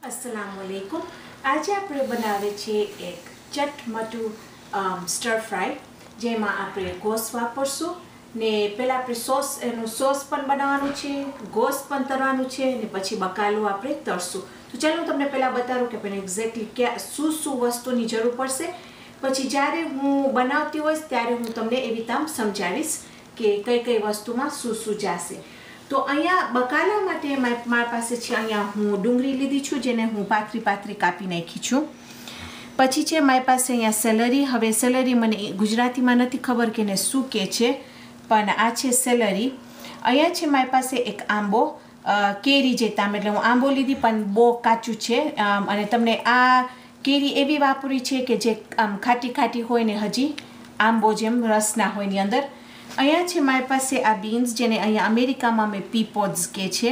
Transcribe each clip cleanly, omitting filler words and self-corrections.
अस्सलामुअलैकुम। आज આપણે બનાવે છે એક ચટમટું સ્ટર ફ્રાય, જેમાં આપણે ગોશ વાપરશું ને પહેલા આપણે સોસ પણ બનાવવાનું છે, ગોશ પણ તરવાનું છે ને પછી બકાલું આપણે તળશું. તો ચાલો હું તમને પહેલા બતાવું કે આપણે એક્ઝેક્ટલી શું વસ્તુની જરૂર પડશે. પછી જ્યારે હું બનાવતી હોઈશ ત્યારે હું તમને એવી રીતે સમજાવીશ કે કઈ વસ્તુમાં શું જશે. તો અહીંયા બકાલા માટે મારી પાસે છે, અહીંયા હું ડુંગળી લીધી છું જેને હું પાતળી કાપી નાખી છું. પછી છે મારી પાસે અહીંયા સેલરી. હવે સેલરી મને ગુજરાતીમાં નથી ખબર કે એને શું કહે છે, પણ આ છે સેલરી. અહીંયા છે મારી પાસે એક આંબો, કેરી જે એટલે હું આંબો લીધી પણ બહુ કાચું છે, અને તમને આ કેરી એવી વાપરી છે કે જે આમ ખાટી હોય ને હજી આંબો જેમ રસ ના હોય ની અંદર. અહીંયા છે મારી પાસે આ બીન્સ, જેને અહીંયા અમેરિકામાં મેં પી પોડ્સ કહે છે,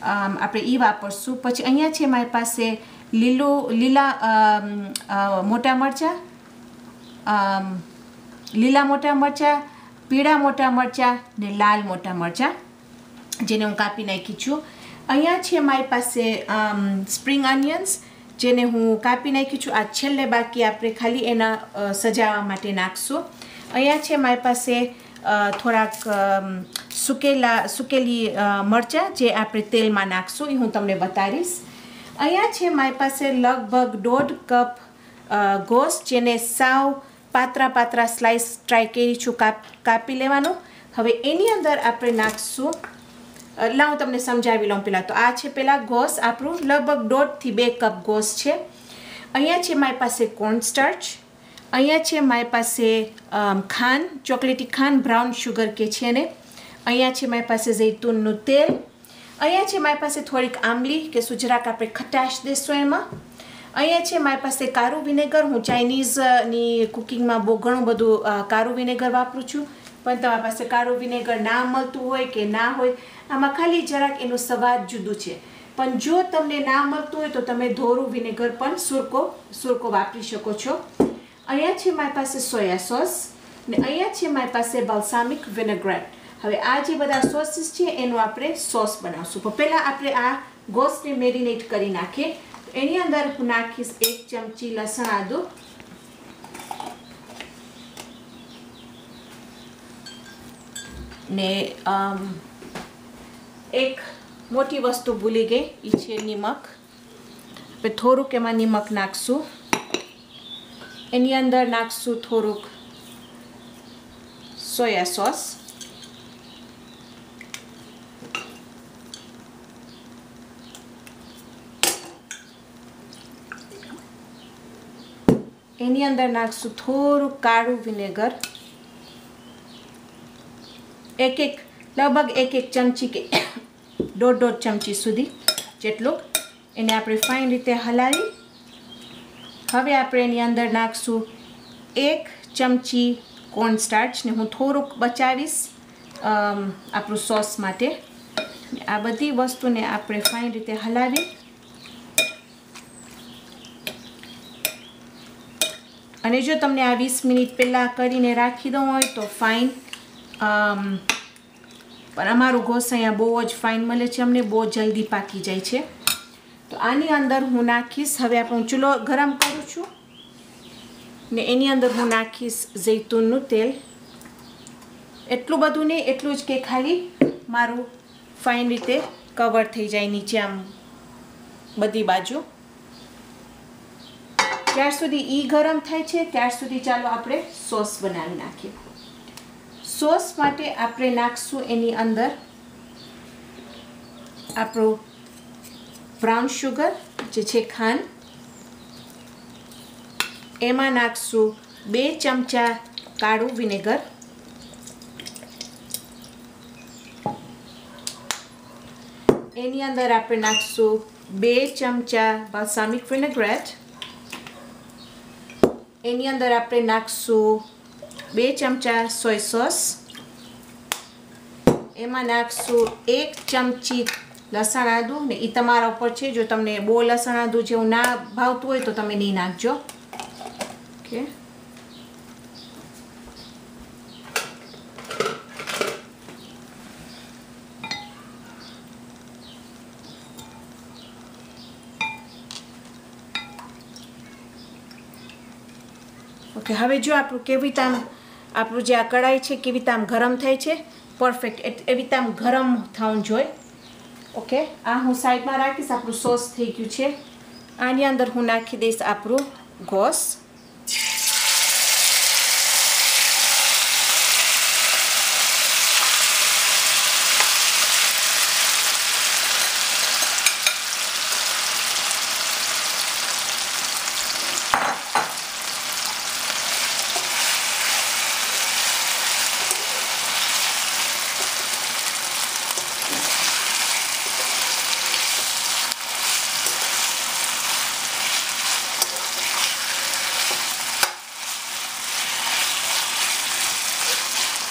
આપણે એ વાપરશું. પછી અહીંયા છે મારી પાસે લીલા મોટા મરચાં, પીળા મોટા મરચાં ને લાલ મોટા મરચાં, જેને હું કાપી નાખી છું. અહીંયા છે મારી પાસે સ્પ્રિંગ અનિયન્સ, જેને હું કાપી નાખી છું. આ છેલ્લે બાકી આપણે ખાલી એના સજાવવા માટે નાખશું. અહીંયા છે મારી પાસે થોડાક સુકેલી મરચાં, જે આપણે તેલમાં નાખશું, એ હું તમને બતાવીશ. અહીંયા છે મારી પાસે લગભગ 1.5 કપ ગોશ, જેને સાવ પાતળા સ્લાઇસ ટ્રાય કરી છું કાપી લેવાનું. હવે એની અંદર આપણે નાખશું, હું તમને સમજાવી લઉં પહેલાં. તો આ છે પહેલાં ગોશ આપણું, લગભગ 1.5 થી 2 કપ ગોશ છે. અહીંયા છે મારી પાસે કોર્નસ્ટાર્ચ. અહીંયા છે મારી પાસે ખાંડ, ચોકલેટી ખાંડ, બ્રાઉન શુગર કે છે ને. અહીંયા છે મારી પાસે જૈતુનનું તેલ. અહીંયા છે મારી પાસે થોડીક આંબલી કે જરાક આપણે ખટાશ દેશું એમાં. અહીંયા છે મારી પાસે કારું વિનેગર. હું ચાઇનીઝની કુકિંગમાં બહુ ઘણું બધું કારું વિનેગર વાપરું છું, પણ તમારી પાસે કારું વિનેગર ના મળતું હોય કે ના હોય, આમાં ખાલી જરાક એનો સ્વાદ જુદું છે. પણ જો તમને ના મળતું હોય તો તમે ધોરું વિનેગર પણ સુરકો વાપરી શકો છો. અહીંયા છે મારી પાસે સોયા સોસ ને અહીંયા છે મારી પાસે બાલ્સામિક વિનેગ્રેટ. હવે આ જે બધા સોસીસ છે એનો આપણે સોસ બનાવશું. પણ પહેલાં આપણે આ ગોશને મેરિનેટ કરી નાખીએ. એની અંદર હું નાખીશ 1 ચમચી લસણ આદું, ને એક મોટી વસ્તુ ભૂલી ગઈ, એ છે નિમક. આપણે થોડુંક એમાં નિમક નાખશું. એની અંદર નાખશું થોડુંક સોયા સોસ. એની અંદર નાખશું થોડુંક કાળું વિનેગર, લગભગ એક ચમચી કે 1.5 ચમચી સુધી જેટલું. એને આપણે ફાઇન રીતે હલાવી. હવે આપણે એની અંદર નાખશું 1 ચમચી કોર્નસ્ટાર્ચ, ને હું થોડુંક બચાવીશ આપણું સોસ માટે. આ બધી વસ્તુને આપણે ફાઇન રીતે હલાવી. અને જો તમને આ 20 મિનિટ પહેલાં કરીને રાખી દઉં હોય તો ફાઇન, પણ અમારું ગોશ અહીંયા બહુ જ ફાઇન મળે છે, અમને બહુ જલ્દી પાકી જાય છે. તો આની અંદર હું નાખીશ, હવે હું ચૂલો ગરમ કરું છું ને એની અંદર હું નાખીશ જૈતુનનું તેલ. એટલું બધું નહીં, એટલું જ કે ખાલી મારું ફાઇન રીતે કવર થઈ જાય નીચે આમ બધી બાજુ. ત્યાર સુધી ઈ ગરમ થાય છે ત્યાર સુધી ચાલો આપણે સોસ બનાવી નાખીએ. સોસ માટે આપણે નાખશું એની અંદર આપણું બ્રાઉન શુગર, જે છે ખાંડ. એમાં નાખશું 2 ચમચા કાળું વિનેગર. એની અંદર આપણે નાખશું 2 ચમચા બાલ્સામિક વિનેગ્રેટ. એની અંદર આપણે નાખશું 2 ચમચા સોય સોસ. એમાં નાખશું 1 ચમચી લસણ આદું, ને એ તમારા ઉપર છે, જો તમને બહુ લસણ આદું જેવું ના ભાવતું હોય તો તમે નહીં નાખજો. ઓકે, ઓકે, હવે જો આપણું કેવી રીતે આમ આપણું જે આ કઢાઈ છે કેવી રીતે આમ ગરમ થાય છે, પરફેક્ટ એવી રીતે આમ ગરમ થવું જોઈએ. ઓકે, આ હું સાઈડમાં રાખીશ. આપણું સોસ થઈ ગયું છે. આની અંદર હું નાખી દઈશ આપણું ગોસ.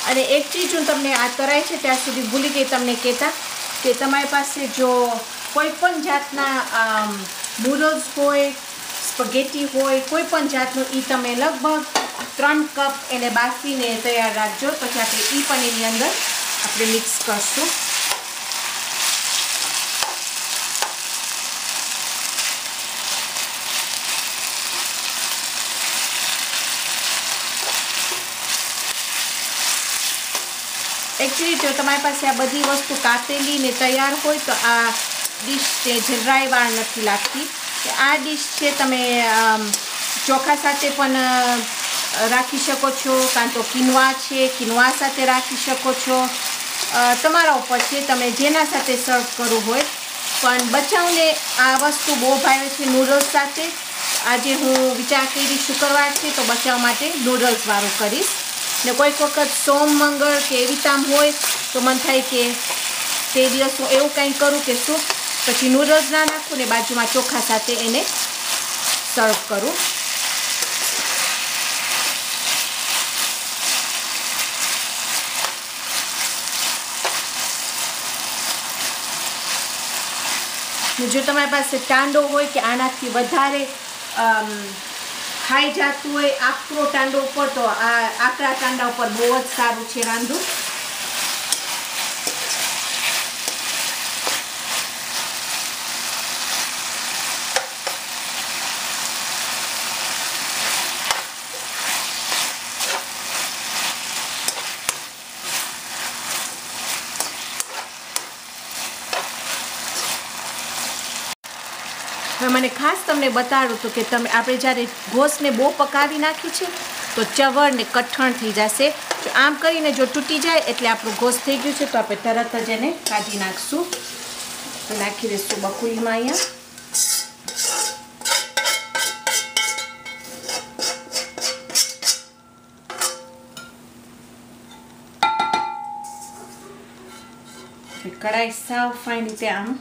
અને એક ચીજ હું તમને આ તરાય છે ત્યાં સુધી ભૂલી ગઈ તમને કહેતા કે તમારી પાસે જો કોઈ પણ જાતના નૂડલ્સ હોય, સ્પગેટી હોય, કોઈ પણ જાતનું એ તમે લગભગ 3 કપ એને બાફીને તૈયાર રાખજો. પછી આપણે એ પણ એની અંદર આપણે મિક્સ કરશું. એકચ્યુઅલી જો તમારી પાસે આ બધી વસ્તુ કાપેલી ને તૈયાર હોય તો આ ડીશ છે જરાય વાર નથી લાગતી. આ ડીશ છે તમે ચોખા સાથે પણ રાખી શકો છો, કાં તો કિનવા છે કિનવા સાથે રાખી શકો છો. તમારા ઉપર છે તમે જેના સાથે સર્વ કરવું હોય. પણ બચ્ચાઓને આ વસ્તુ બહુ ભાવે છે નૂડલ્સ સાથે. આજે હું વિચાર કરી શુક્રવાર છે તો બચ્ચાઓ માટે નૂડલ્સવાળું કરીશ. ને કોઈક વખત સોમ મંગળ કે એવી તામ હોય તો મન થાય કે તે દિવસ હું એવું કંઈ કરું કે શું પછી નૂડલ્સ ના નાખું ને બાજુમાં ચોખા સાથે એને સર્વ કરું. જો તમારી પાસે ટાંડો હોય કે આનાથી વધારે ખાઈ જતું હોય આકરો ટાંડો ઉપર તો આ આકરા ટાંડા ઉપર બહુ જ સારું છે રાંધવું. હવે મને ખાસ તમને બતાડું તો કે તમે આપણે જ્યારે ગોશને બહુ પકાવી નાખી છે તો ચવડ ને કઠણ થઈ જશે. જો આમ કરીને જો તૂટી જાય એટલે આપણું ગોશ થઈ ગયું છે તો આપણે તરત જ એને કાઢી નાખશું. તો નાખી દઈશું બકુલીમાં અહીંયા. કઢાઈ સાવ ફાઇન રીતે આમ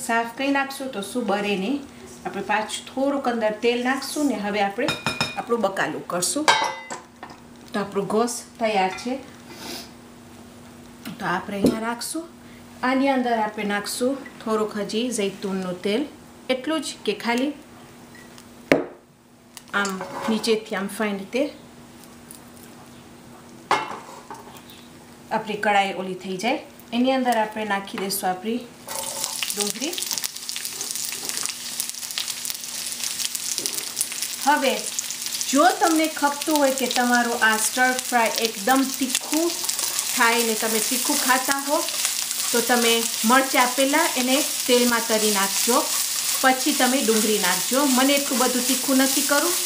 સાફ કરી નાખશું તો શું બરે નહીં. આપણે પાછું થોડુંક અંદર તેલ નાખશું ને હવે આપણે આપણું બકાલું કરશું. તો આપણું ગોશ તૈયાર છે. તો આપણે અહીંયા રાખશું. આની અંદર આપણે નાખશું થોડુંક હજી જૈતુનનું તેલ, એટલું જ કે ખાલી આમ નીચેથી આમ ફાઇન રીતે આપણી કઢાઈ ઓલી થઈ જાય. એની અંદર આપણે નાખી દઈશું આપણી ડુંગળી. હવે જો તમને ખપતું હોય કે તમારું આ સ્ટર ફ્રાય એકદમ તીખું થાય ને તમે તીખું ખાતા હો તો તમે મરચાં પહેલાં એને તેલમાં તળી નાખજો, પછી તમે ડુંગળી નાખજો. મને એટલું બધું તીખું નથી કરવું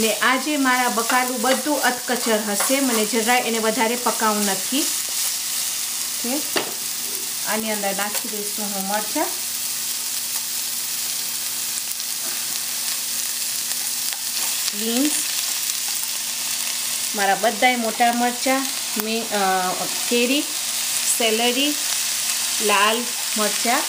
ને આજે મારા બકાલું બધું અધકચર હશે. મને જરાય એને વધારે પકાવવું નથી. આની અંદર નાખી દઈશું હું મરચાં. બીન્સ, મારા બધાય મોટા મરચાં, કેરી, સેલરી, લાલ મરચાં,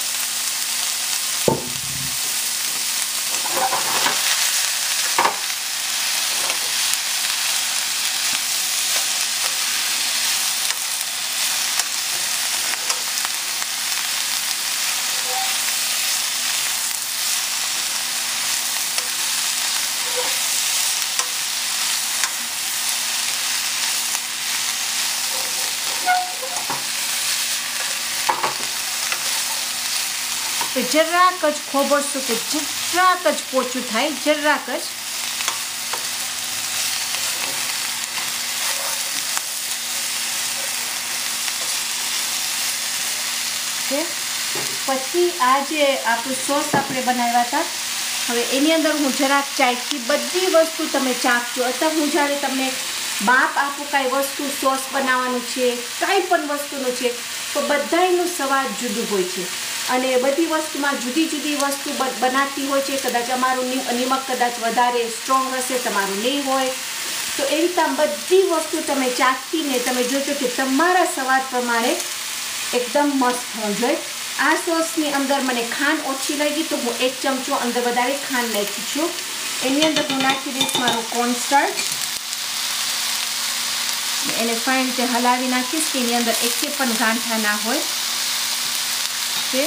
તો જરાક જ ખોબરશું કે જરાક જ પોચું થાય, જરાક જ. છે. પછી આ જે આપણું સોસ આપણે બનાવ્યા હતા, હવે એની અંદર હું જરાક ચાખી. બધી વસ્તુ તમે ચાખજો. અત્યારે હું જ્યારે તમને બાપ આપું કાંઈ વસ્તુ સોસ બનાવવાનું છે, કાંઈ પણ વસ્તુનું છે, તો બધાયનું સ્વાદ જુદું હોય છે અને બધી વસ્તુમાં જુદી જુદી વસ્તુ બનાવતી હોય છે. કદાચ અમારું નિમક કદાચ વધારે સ્ટ્રોંગ હશે, તમારું નહીં હોય. તો એ રીતે બધી વસ્તુ તમે ચાખીને તમે જોજો કે તમારા સ્વાદ પ્રમાણે એકદમ મસ્ત હોવું જોઈએ. આ સોસની અંદર મને ખાંડ ઓછી લાગી તો હું 1 ચમચો અંદર વધારે ખાંડ નાખી છું. એની અંદર હું નાખી દઈશ મારું કોર્નસ્ટાર્ચ. એને ફાઇન રીતે હલાવી નાખીશ કે એની અંદર એકે પણ ગાંઠા ના હોય. ઓકે,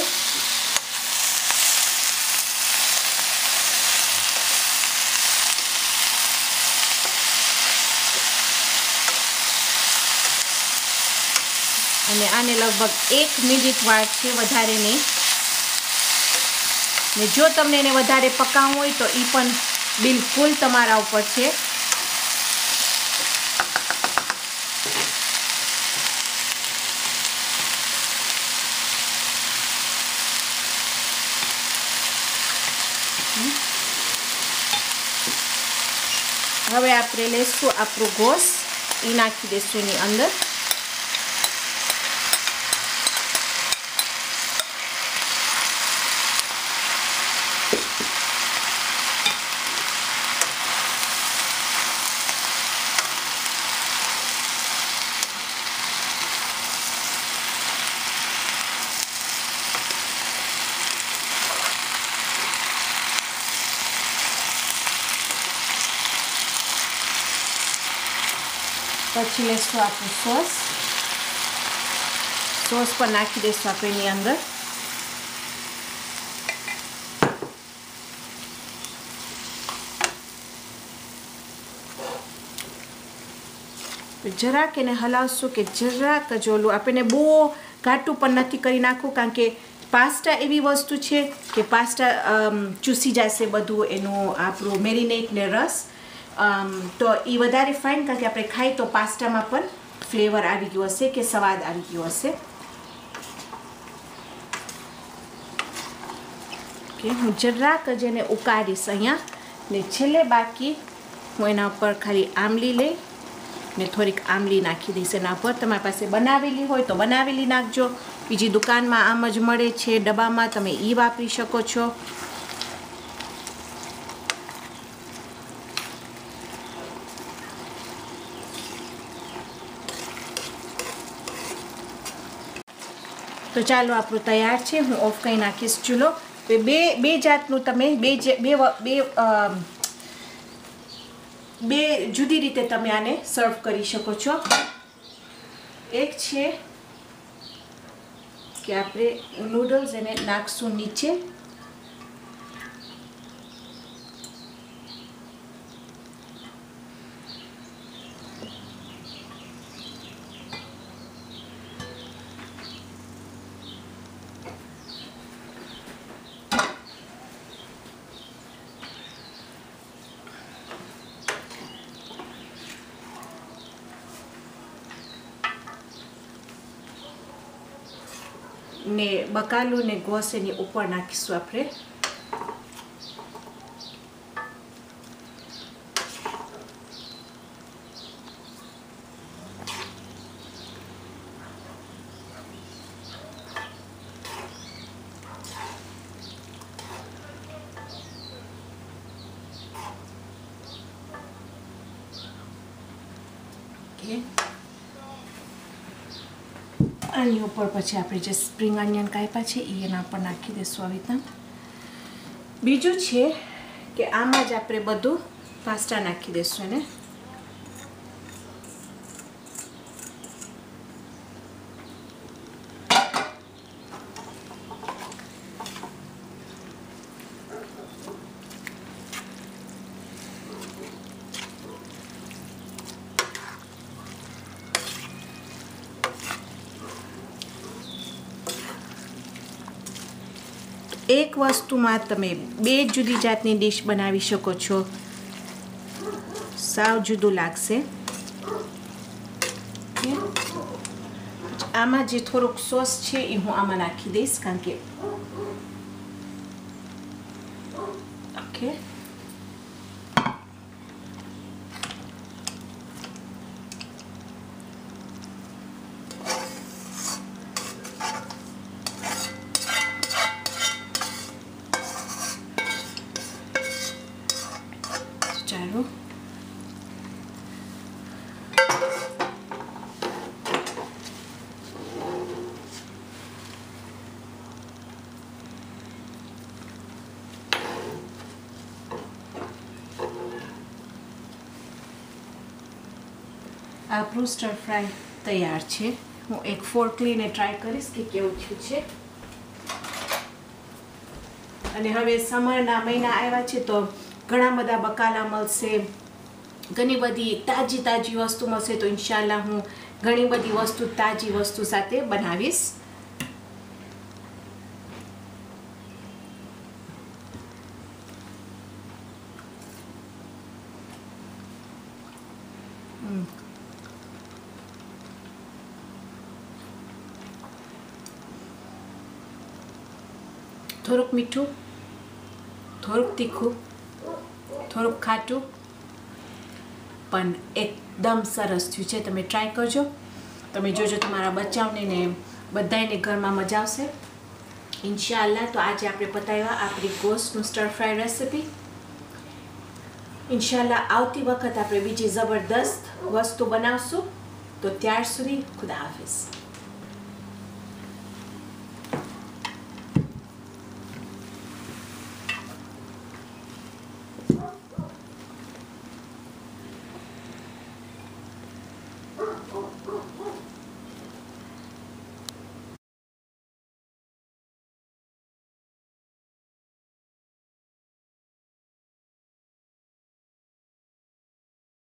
અને આને લગભગ 1 મિનિટ વાર છે, વધારે નહીં. ને જો તમને એને વધારે પકાવવું હોય તો એ પણ બિલકુલ તમારા ઉપર છે. હવે આપણે લઈશું આપણું ગોશ, એ નાખી દઈશું એની અંદર. પછી લઈશું આપણું સોસ. સોસ પણ નાખી દઈશું આપણે એની અંદર. જરાક એને હલાવશું કે જરાક જ ઓલું, આપણે બહુ ઘાટું પણ નથી કરી નાખવું, કારણ કે પાસ્તા એવી વસ્તુ છે કે પાસ્તા ચૂસી જશે બધું એનું આપણું મેરિનેટ ને રસ. તો એ વધારે ફાઇન, કારણ કે આપણે ખાઈ તો પાસ્તામાં પણ ફ્લેવર આવી ગયો હશે કે સ્વાદ આવી ગયો હશે. ઓકે, હું જરાક જ એને ઉકાળીશ અહીંયા. ને છેલ્લે બાકી હું એના ઉપર ખાલી આંબલી લઈ ને થોડીક આંબલી નાખી દઈશ એના ઉપર. તમારી પાસે બનાવેલી હોય તો બનાવેલી નાખજો. બીજી દુકાનમાં આમ જ મળે છે ડબ્બામાં, તમે એ વાપરી શકો છો. તો ચાલો, આપણું તૈયાર છે. હું ઓફ કરી નાખીશ ચૂલો. બે જાતનું તમે બે જુદી રીતે તમે આને સર્વ કરી શકો છો. એક છે કે આપણે નૂડલ્સ એને નાખશું નીચે, ને બકાલું ને ગોશ એની ઉપર નાખીશું આપણે. ઓકે, આની ઉપર પછી આપણે જે સ્પ્રિંગ ઓનિયન કાપ્યા છે એ એના પર નાખી દઈશું આવી રીતના. બીજું છે કે આમાં જ આપણે બધું પાસ્તા નાખી દઈશું એને. એક વસ્તુમાં તમે બે જુદી જાતની ડીશ બનાવી શકો છો, સાવ જુદું લાગશે. આમાં જે થોડુંક સોસ છે એ હું આમાં નાખી દઈશ કારણ કે ઓકે ચાલો આપણું સ્ટર ફ્રાય તૈયાર છે હું એક ફોર્ક લઈને ટ્રાય કરીશ કે કેવું થયું છે અને હવે સમરના મહિના આવ્યા છે તો ઘણા બધા બકાલા મળશે ઘણી બધી તાજી વસ્તુ મળશે તો ઇન્શાલ્લાહ હું ઘણી બધી વસ્તુ તાજી વસ્તુ સાથે બનાવીશ થોડુંક મીઠું થોડુંક તીખું થોડુંક ખાટું પણ એકદમ સરસ થયું છે તમે ટ્રાય કરજો તમે જોજો તમારા બચ્ચાઓને ને બધાને ઘરમાં મજા આવશે ઇન્શાઅલ્લાહ તો આજે આપણે પતાવ્યા આપણી ગોશ્તનું સ્ટર ફ્રાય રેસિપી ઇન્શાઅલ્લાહ આવતી વખત આપણે બીજી જબરદસ્ત વસ્તુ બનાવશું તો ત્યાર સુધી ખુદા હાફિઝ